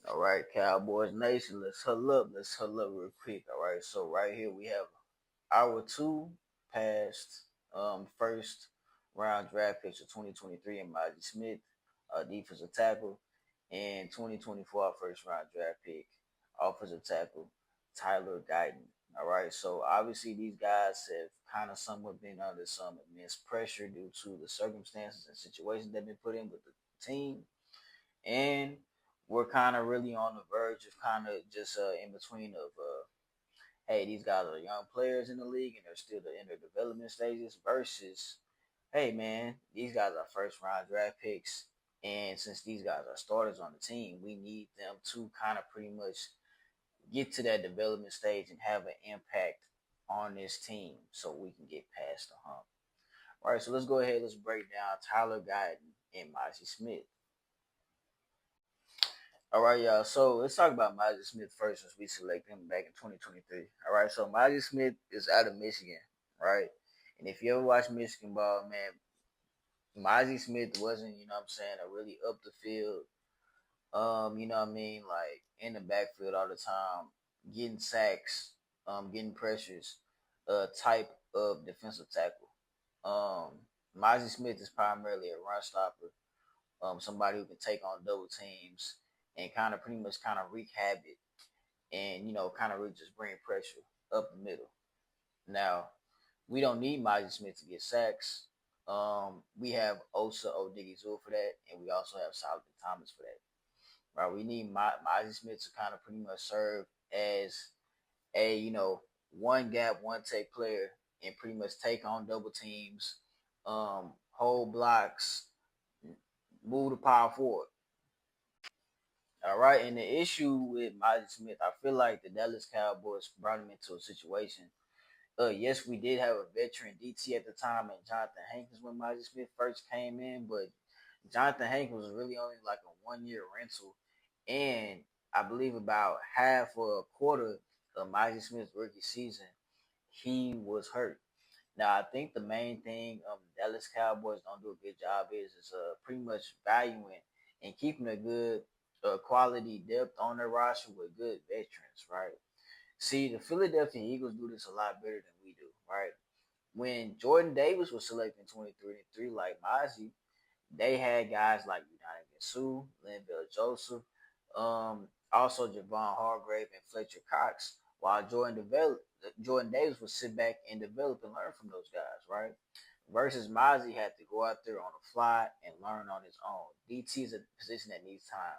All right, Cowboys Nation, let's huddle up. Let's huddle up real quick. All right, so right here we have our two past first round draft picks of 2023 and Mazi Smith, defensive tackle, and 2024 first round draft pick, offensive tackle, Tyler Guyton. All right, so obviously these guys have kind of somewhat been under some immense pressure due to the circumstances and situations they've been put in with the team, and we're kind of really on the verge of kind of just in between of hey, these guys are young players in the league and they're still in their development stages versus hey man, these guys are first round draft picks, and since these guys are starters on the team, we need them to kind of pretty much get to that development stage and have an impact on this team so we can get past the hump. All right, so let's go ahead. Let's break down Tyler Guyton and Mazi Smith. All right, y'all. So let's talk about Mazi Smith first, since we selected him back in 2023. All right, so Mazi Smith is out of Michigan, right? And if you ever watch Michigan ball, man, Mazi Smith wasn't, you know what I'm saying, a really up the field, you know what I mean, like in the backfield all the time, getting sacks, getting pressures, type of defensive tackle. Um, Mazi Smith is primarily a run stopper, somebody who can take on double teams and kind of pretty much kind of wreak havoc and kind of really just bring pressure up the middle. Now, we don't need Mazi Smith to get sacks. We have Osa Odigizua for that, and we also have Solomon Thomas for that. Right? We need Mazi Smith to kind of pretty much serve as a one gap, one take player, and pretty much take on double teams, hold blocks, move the power forward. All right, and the issue with Mazi Smith, I feel like the Dallas Cowboys brought him into a situation. Yes, we did have a veteran DT at the time, and Jonathan Hankins when Mazi Smith first came in, but Jonathan Hankins was really only like a 1 year rental, and I believe about half or a quarter of Mazi Smith's rookie season, he was hurt. Now, I think the main thing Dallas Cowboys don't do a good job is pretty much valuing and keeping a good quality depth on their roster with good veterans, right? See, the Philadelphia Eagles do this a lot better than we do, right? When Jordan Davis was selected in 2023, like Mazi, they had guys like United Sue, Linville Joseph, also Javon Hargrave and Fletcher Cox, while Jordan Davis would sit back and develop and learn from those guys, right? Versus Mazi had to go out there on the fly and learn on his own. DT is a position that needs time.